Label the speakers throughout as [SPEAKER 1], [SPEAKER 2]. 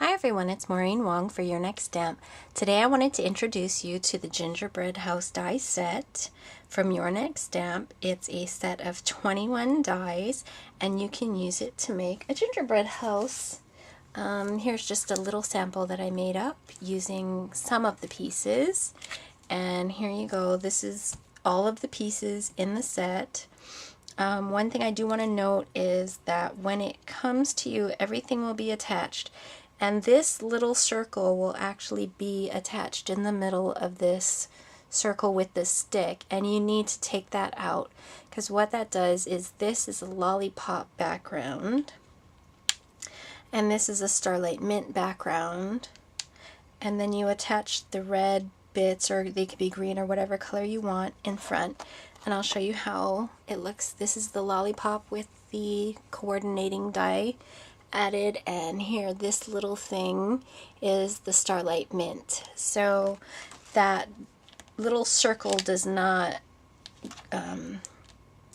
[SPEAKER 1] Hi everyone, it's Maureen Wong for Your Next Stamp. Today I wanted to introduce you to the Gingerbread House die set from Your Next Stamp. It's a set of 21 dies and you can use it to make a gingerbread house. Here's just a little sample that I made up using some of the pieces. And here you go, this is all of the pieces in the set. One thing I do want to note is that when it comes to you, everything will be attached. And this little circle will actually be attached in the middle of this circle with the stick, and you need to take that out because what that does is this is a lollipop background and this is a Starlight Mint background, and then you attach the red bits, or they could be green or whatever color you want, in front, and I'll show you how it looks. This is the lollipop with the coordinating die added, and here this little thing is the Starlight Mint. So that little circle does not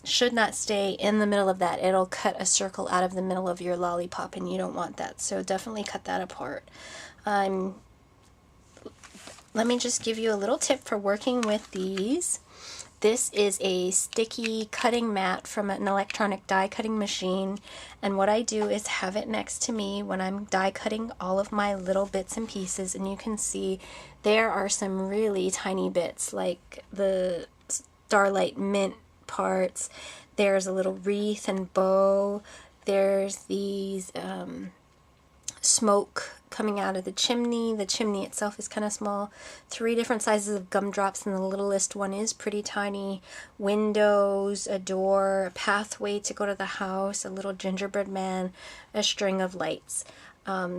[SPEAKER 1] should not stay in the middle of that. It'll cut a circle out of the middle of your lollipop and you don't want that, so definitely cut that apart. Let me just give you a little tip for working with these. This is a sticky cutting mat from an electronic die cutting machine, and what I do is have it next to me when I'm die cutting all of my little bits and pieces, and you can see there are some really tiny bits like the Starlight Mint parts. There's a little wreath and bow. There's these smoke coming out of the chimney. The chimney itself is kind of small. 3 different sizes of gumdrops, and the littlest one is pretty tiny. Windows, a door, a pathway to go to the house, a little gingerbread man, a string of lights.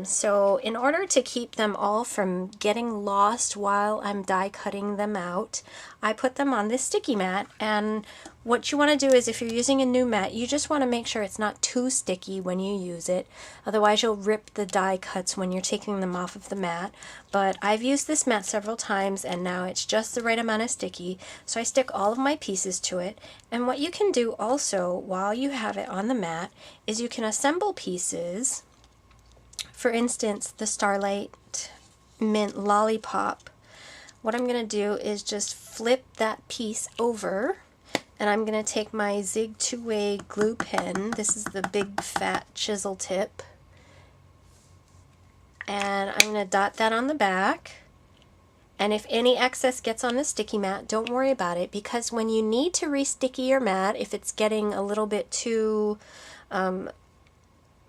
[SPEAKER 1] So in order to keep them all from getting lost while I'm die cutting them out, I put them on this sticky mat. And what you want to do is, if you're using a new mat, you just want to make sure it's not too sticky when you use it. Otherwise you'll rip the die cuts when you're taking them off of the mat. But I've used this mat several times and now it's just the right amount of sticky. So I stick all of my pieces to it. And what you can do also while you have it on the mat is you can assemble pieces. For instance, the Starlight Mint lollipop. What I'm going to do is just flip that piece over, and I'm going to take my Zig 2-way glue pen. This is the big fat chisel tip, and I'm going to dot that on the back. And if any excess gets on the sticky mat, don't worry about it, because when you need to re-sticky your mat, if it's getting a little bit too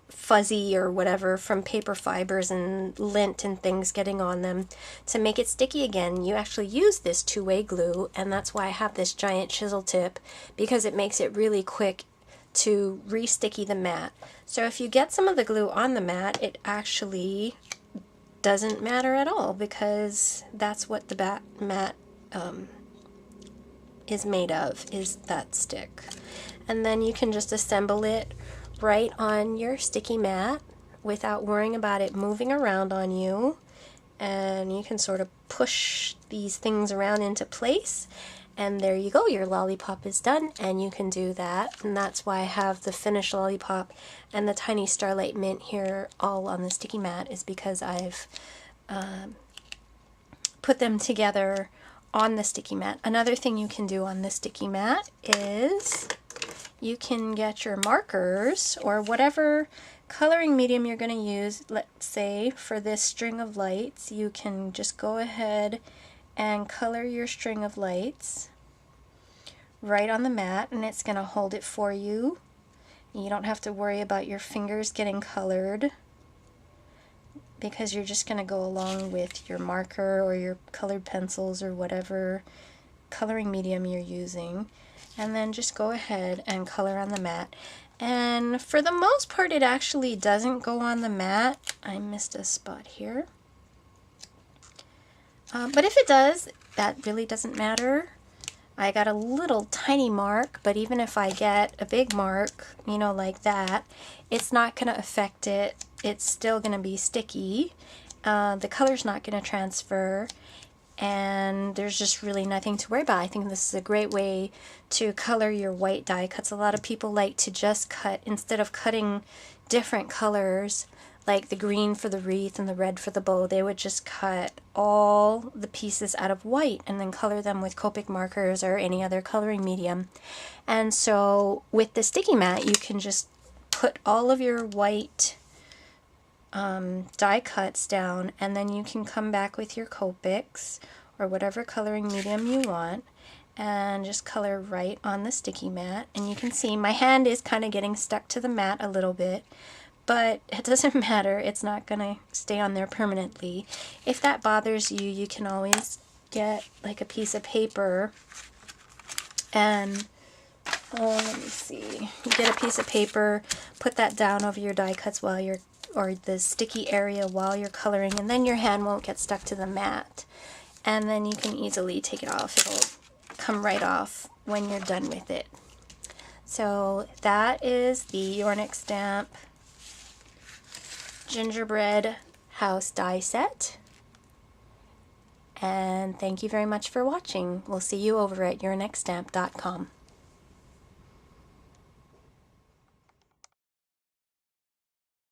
[SPEAKER 1] fuzzy or whatever from paper fibers and lint and things getting on them, to make it sticky again, you actually use this 2-way glue, and that's why I have this giant chisel tip, because it makes it really quick to re-sticky the mat. So if you get some of the glue on the mat, it actually doesn't matter at all, because that's what the mat is made of, is that stick. And then you can just assemble it right on your sticky mat without worrying about it moving around on you, and you can sort of push these things around into place, and there you go, your lollipop is done. And you can do that, and that's why I have the finished lollipop and the tiny Starlight Mint here all on the sticky mat, is because I've put them together on the sticky mat. Another thing you can do on the sticky mat is you can get your markers, or whatever coloring medium you're going to use. Let's say for this string of lights, you can just go ahead and color your string of lights right on the mat, and it's going to hold it for you. You don't have to worry about your fingers getting colored, because you're just going to go along with your marker or your colored pencils or whatever coloring medium you're using. And then just go ahead and color on the mat. And for the most part, it actually doesn't go on the mat. I missed a spot here. But if it does, that really doesn't matter. I got a little tiny mark, but even if I get a big mark, you know, like that, it's not going to affect it. It's still going to be sticky. The color's not going to transfer. and there's just really nothing to worry about. I think this is a great way to color your white die cuts. A lot of people like to just cut, instead of cutting different colors like the green for the wreath and the red for the bow, they would just cut all the pieces out of white and then color them with Copic markers or any other coloring medium. And so with the sticky mat, you can just put all of your white die cuts down, and then you can come back with your Copics or whatever coloring medium you want and just color right on the sticky mat. And you can see my hand is kind of getting stuck to the mat a little bit, but it doesn't matter. It's not going to stay on there permanently. If that bothers you, you can always get like a piece of paper and let me see. You get a piece of paper, put that down over your die cuts while you're, or the sticky area while you're coloring, and then your hand won't get stuck to the mat. And then you can easily take it off. It'll come right off when you're done with it. So that is the Your Next Stamp Gingerbread House die set. And thank you very much for watching. We'll see you over at yournextstamp.com.